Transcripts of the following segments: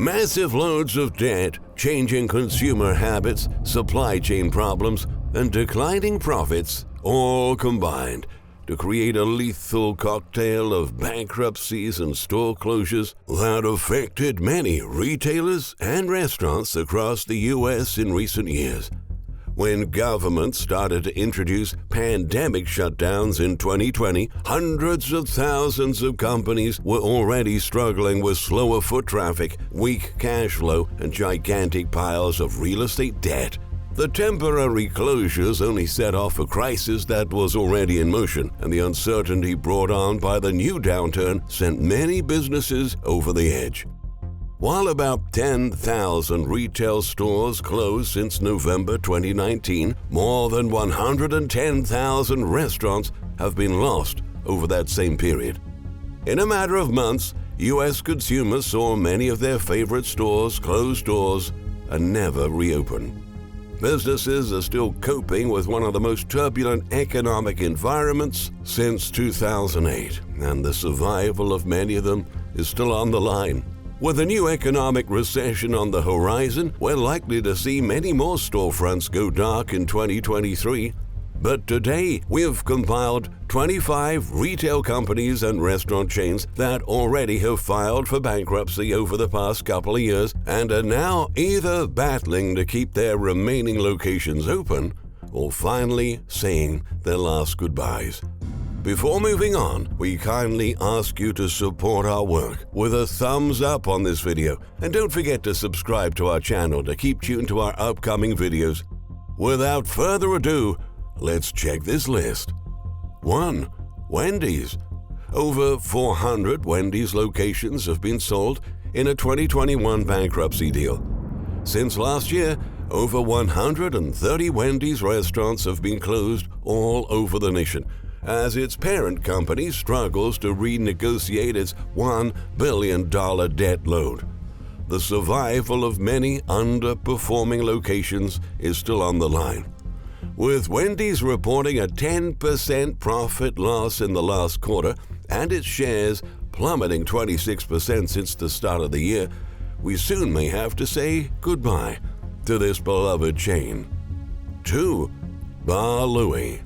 Massive loads of debt, changing consumer habits, supply chain problems, and declining profits all combined to create a lethal cocktail of bankruptcies and store closures that affected many retailers and restaurants across the U.S. in recent years. When governments started to introduce pandemic shutdowns in 2020, hundreds of thousands of companies were already struggling with slower foot traffic, weak cash flow, and gigantic piles of real estate debt. The temporary closures only set off a crisis that was already in motion, and the uncertainty brought on by the new downturn sent many businesses over the edge. While about 10,000 retail stores closed since November 2019, more than 110,000 restaurants have been lost over that same period. In a matter of months, U.S. consumers saw many of their favorite stores close doors and never reopen. Businesses are still coping with one of the most turbulent economic environments since 2008, and the survival of many of them is still on the line. With a new economic recession on the horizon, we're likely to see many more storefronts go dark in 2023. But today, we've compiled 25 retail companies and restaurant chains that already have filed for bankruptcy over the past couple of years and are now either battling to keep their remaining locations open or finally saying their last goodbyes. Before moving on, we kindly ask you to support our work with a thumbs up on this video, and don't forget to subscribe to our channel to keep tuned to our upcoming videos. Without further ado, let's check this list. 1. Wendy's. Over 400 Wendy's locations have been sold in a 2021 bankruptcy deal. Since last year, over 130 Wendy's restaurants have been closed all over the nation as its parent company struggles to renegotiate its $1 billion debt load. The survival of many underperforming locations is still on the line, with Wendy's reporting a 10% profit loss in the last quarter and its shares plummeting 26% since the start of the year. We soon may have to say goodbye to this beloved chain. 2. Bar Louie.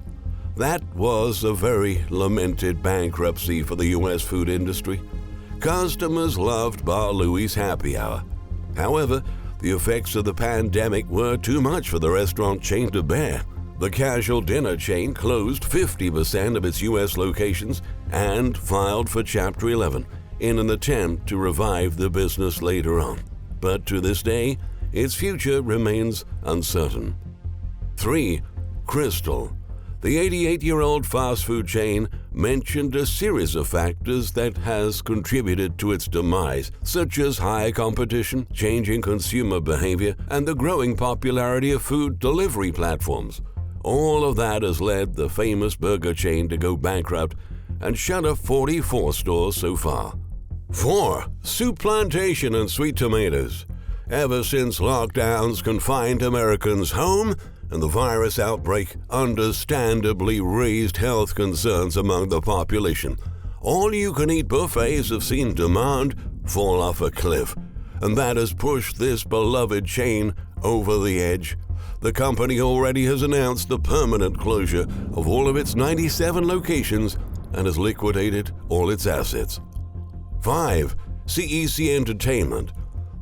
That was a very lamented bankruptcy for the U.S. food industry. Customers loved Bar Louie's happy hour. However, the effects of the pandemic were too much for the restaurant chain to bear. The casual dinner chain closed 50% of its U.S. locations and filed for Chapter 11 in an attempt to revive the business later on. But to this day, its future remains uncertain. 3. Krystal. The 88-year-old fast food chain mentioned a series of factors that has contributed to its demise, such as high competition, changing consumer behavior, and the growing popularity of food delivery platforms. All of that has led the famous burger chain to go bankrupt and shutter 44 stores so far. 4. Souplantation and Sweet Tomatoes. Ever since lockdowns confined Americans home and the virus outbreak understandably raised health concerns among the population, all-you-can-eat buffets have seen demand fall off a cliff, and that has pushed this beloved chain over the edge. The company already has announced the permanent closure of all of its 97 locations and has liquidated all its assets. 5. CEC Entertainment.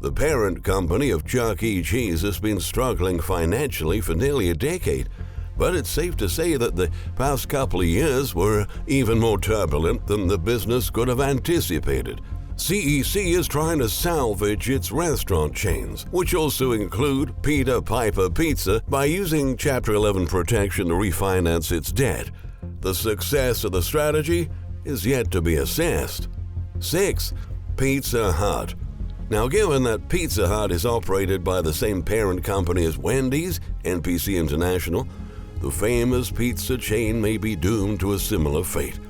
The parent company of Chuck E. Cheese has been struggling financially for nearly a decade, but it's safe to say that the past couple of years were even more turbulent than the business could have anticipated. CEC is trying to salvage its restaurant chains, which also include Peter Piper Pizza, by using Chapter 11 protection to refinance its debt. The success of the strategy is yet to be assessed. 6. Pizza Hut. Now, given that Pizza Hut is operated by the same parent company as Wendy's, NPC International, the famous pizza chain may be doomed to a similar fate.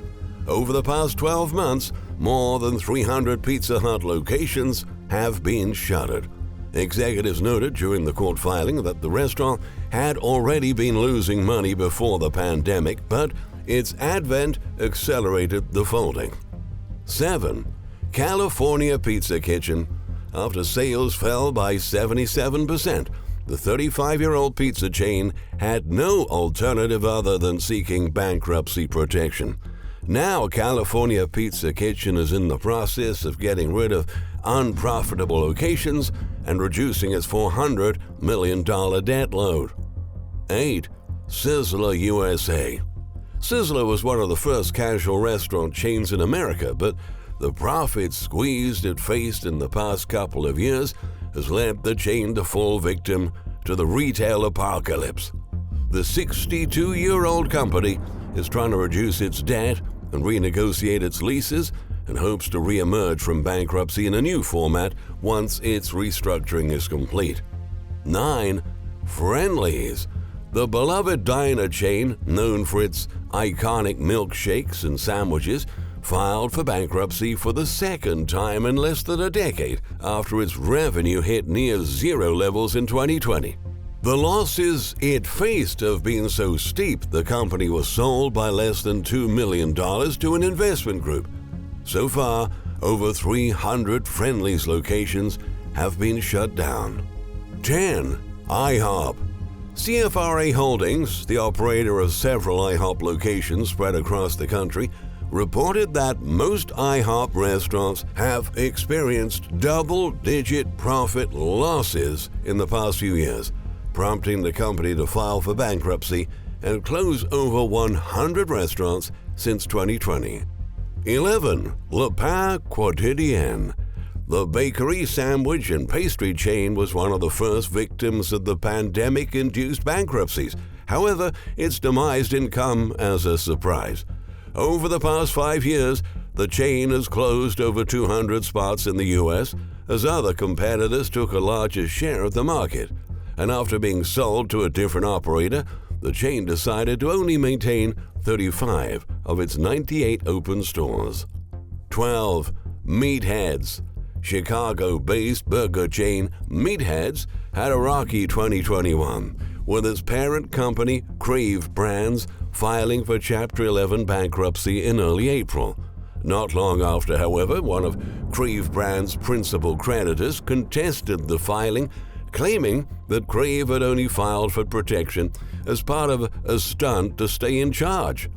Over the past 12 months, more than 300 Pizza Hut locations have been shuttered. Executives noted during the court filing that the restaurant had already been losing money before the pandemic, but its advent accelerated the folding. 7. California Pizza Kitchen. after sales fell by 77%. The 35-year-old pizza chain had no alternative other than seeking bankruptcy protection. Now, California Pizza Kitchen is in the process of getting rid of unprofitable locations and reducing its $400 million debt load. 8. Sizzler USA. Sizzler was one of the first casual restaurant chains in America, but the profit squeeze it faced in the past couple of years has led the chain to fall victim to the retail apocalypse. The 62-year-old company is trying to reduce its debt and renegotiate its leases and hopes to re-emerge from bankruptcy in a new format once its restructuring is complete. 9. Friendly's. The beloved diner chain, known for its iconic milkshakes and sandwiches, filed for bankruptcy for the second time in less than a decade after its revenue hit near zero levels in 2020. The losses it faced have been so steep the company was sold by less than $2 million to an investment group. So far, over 300 Friendly's locations have been shut down. 10. IHOP. CFRA Holdings, the operator of several IHOP locations spread across the country, reported that most IHOP restaurants have experienced double-digit profit losses in the past few years, prompting the company to file for bankruptcy and close over 100 restaurants since 2020. 11. Le Pain Quotidien. The bakery, sandwich, and pastry chain was one of the first victims of the pandemic-induced bankruptcies. However, its demise didn't come as a surprise. Over the past 5 years, the chain has closed over 200 spots in the U.S. as other competitors took a larger share of the market. And after being sold to a different operator, the chain decided to only maintain 35 of its 98 open stores. 12. Meatheads. Chicago-based burger chain Meatheads had a rocky 2021, with its parent company Crave Brands filing for Chapter 11 bankruptcy in early April. Not long after, however, one of Crave Brands' principal creditors contested the filing, claiming that Crave had only filed for protection as part of a stunt to stay in charge.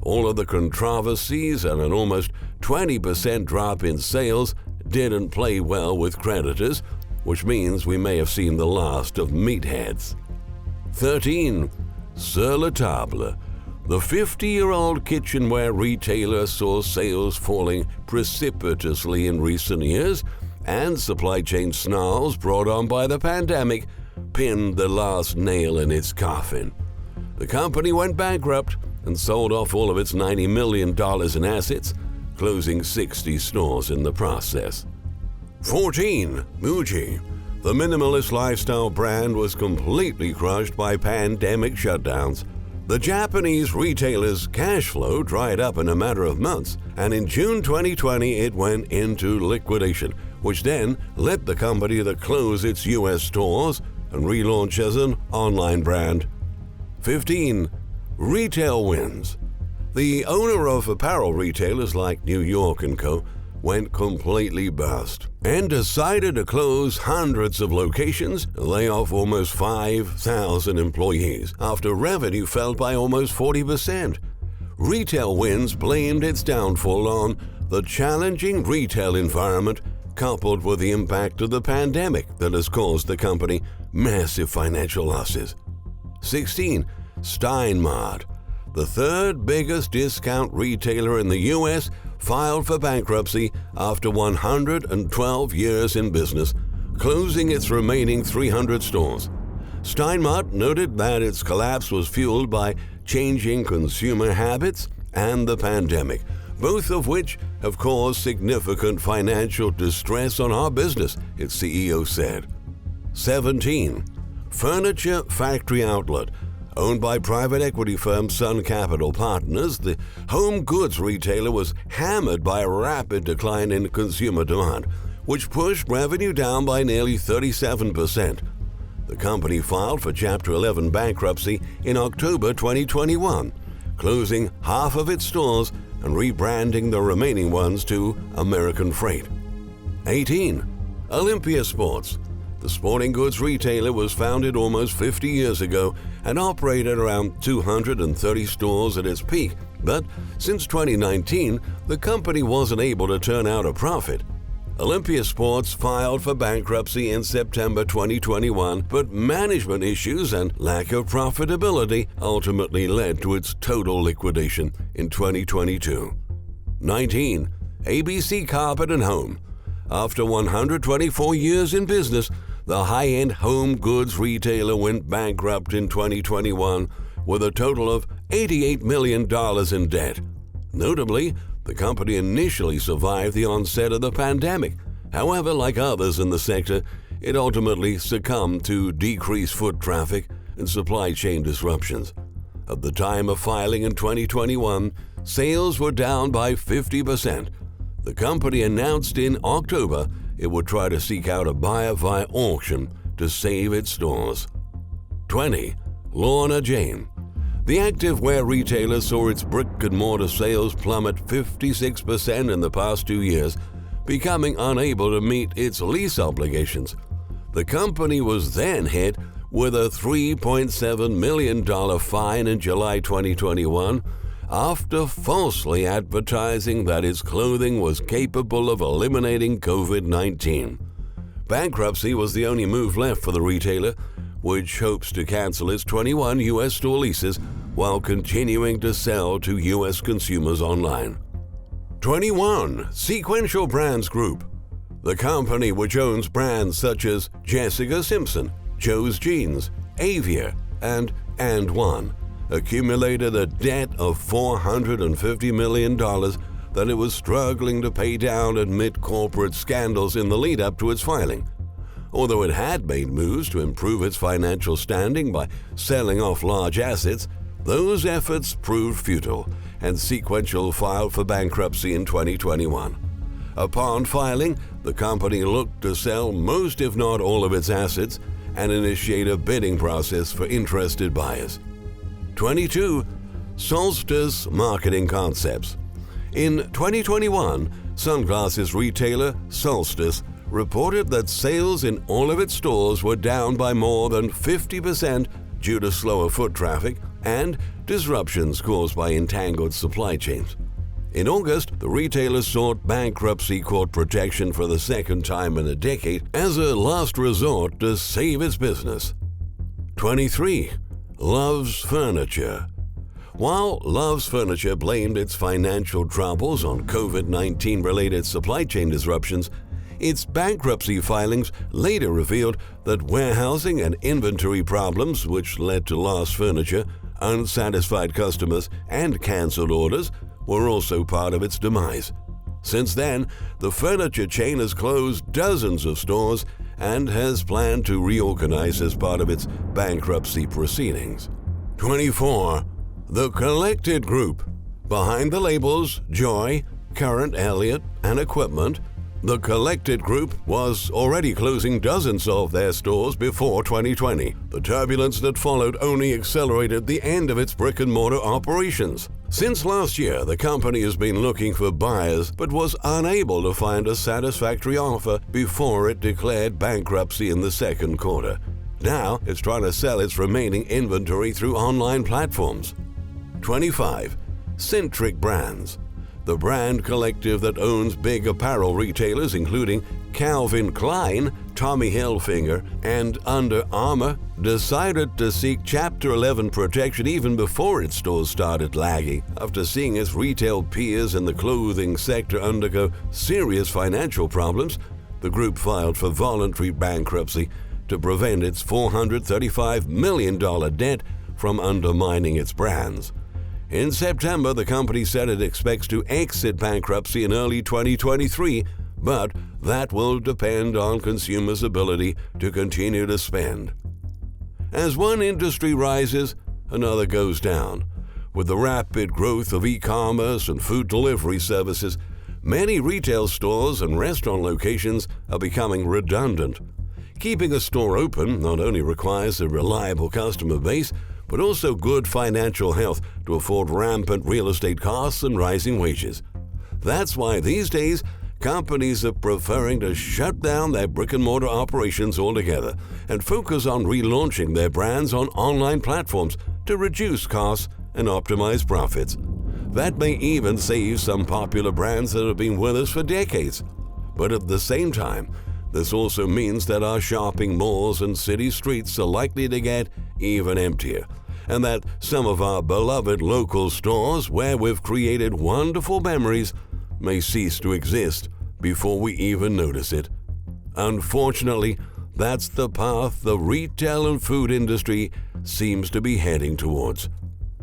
All of the controversies and an almost 20% drop in sales didn't play well with creditors, which means we may have seen the last of Meatheads. 13. Sur La Table. The 50-year-old kitchenware retailer saw sales falling precipitously in recent years, and supply chain snarls brought on by the pandemic pinned the last nail in its coffin. The company went bankrupt and sold off all of its $90 million in assets, closing 60 stores in the process. 14. Muji. The minimalist lifestyle brand was completely crushed by pandemic shutdowns. The Japanese retailer's cash flow dried up in a matter of months, and in June 2020 it went into liquidation, which then led the company to close its U.S. stores and relaunch as an online brand. 15. Retail wins. The owner of apparel retailers like New York & Co. went completely bust and decided to close hundreds of locations and lay off almost 5,000 employees after revenue fell by almost 40%. Retail Wins blamed its downfall on the challenging retail environment coupled with the impact of the pandemic that has caused the company massive financial losses. 16. Steinmart. The third biggest discount retailer in the U.S. filed for bankruptcy after 112 years in business, closing its remaining 300 stores. Steinmart noted that its collapse was fueled by changing consumer habits and the pandemic, both of which have caused significant financial distress on our business, its CEO said. 17. Furniture Factory Outlet. Owned by private equity firm Sun Capital Partners, the home goods retailer was hammered by a rapid decline in consumer demand, which pushed revenue down by nearly 37%. The company filed for Chapter 11 bankruptcy in October 2021, closing half of its stores and rebranding the remaining ones to American Freight. 18. Olympia Sports. The sporting goods retailer was founded almost 50 years ago and operated around 230 stores at its peak, but since 2019, the company wasn't able to turn out a profit. Olympia Sports filed for bankruptcy in September 2021, but management issues and lack of profitability ultimately led to its total liquidation in 2022. 19. ABC Carpet and Home. After 124 years in business, the high-end home goods retailer went bankrupt in 2021 with a total of $88 million in debt. Notably, the company initially survived the onset of the pandemic. However, like others in the sector, it ultimately succumbed to decreased foot traffic and supply chain disruptions. At the time of filing in 2021, sales were down by 50%. The company announced in October it would try to seek out a buyer via auction to save its stores. 20. Lorna Jane. The activewear retailer saw its brick-and-mortar sales plummet 56% in the past 2 years, becoming unable to meet its lease obligations. The company was then hit with a $3.7 million fine in July 2021 after falsely advertising that its clothing was capable of eliminating COVID-19. Bankruptcy was the only move left for the retailer, which hopes to cancel its 21 U.S. store leases while continuing to sell to U.S. consumers online. 21. Sequential Brands Group. The company, which owns brands such as Jessica Simpson, Joe's Jeans, Avia, and One, accumulated a debt of $450 million that it was struggling to pay down amid corporate scandals in the lead-up to its filing. Although it had made moves to improve its financial standing by selling off large assets, those efforts proved futile, and Sequential filed for bankruptcy in 2021. Upon filing, the company looked to sell most if not all of its assets and initiate a bidding process for interested buyers. 22. Solstice Marketing Concepts. In 2021, sunglasses retailer Solstice reported that sales in all of its stores were down by more than 50% due to slower foot traffic and disruptions caused by entangled supply chains. In August, the retailer sought bankruptcy court protection for the second time in a decade as a last resort to save its business. 23. Love's Furniture. While Love's Furniture blamed its financial troubles on COVID-19 related supply chain disruptions, its bankruptcy filings later revealed that warehousing and inventory problems, which led to lost furniture, unsatisfied customers, and canceled orders, were also part of its demise. Since then, the furniture chain has closed dozens of stores and has planned to reorganize as part of its bankruptcy proceedings. 24. The Collected Group. Behind the labels Joy, Current Elliott, and Equipment, the Collected Group was already closing dozens of their stores before 2020. The turbulence that followed only accelerated the end of its brick-and-mortar operations. Since last year, the company has been looking for buyers but was unable to find a satisfactory offer before it declared bankruptcy in the second quarter. Now, it's trying to sell its remaining inventory through online platforms. 25. Centric Brands. The brand collective that owns big apparel retailers including Calvin Klein, Tommy Hilfiger, and Under Armour decided to seek Chapter 11 protection even before its stores started lagging after seeing its retail peers in the clothing sector undergo serious financial problems. The group filed for voluntary bankruptcy to prevent its $435 million debt from undermining its brands. In September, the company said it expects to exit bankruptcy in early 2023, but that will depend on consumers' ability to continue to spend. As one industry rises, another goes down. With the rapid growth of e-commerce and food delivery services, many retail stores and restaurant locations are becoming redundant. Keeping a store open not only requires a reliable customer base, but also good financial health to afford rampant real estate costs and rising wages. That's why these days, companies are preferring to shut down their brick-and-mortar operations altogether and focus on relaunching their brands on online platforms to reduce costs and optimize profits. That may even save some popular brands that have been with us for decades. But at the same time, this also means that our shopping malls and city streets are likely to get even emptier, and that some of our beloved local stores where we've created wonderful memories may cease to exist before we even notice it. Unfortunately, that's the path the retail and food industry seems to be heading towards.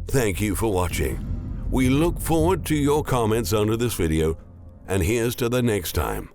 Thank you for watching. We look forward to your comments under this video, and here's to the next time.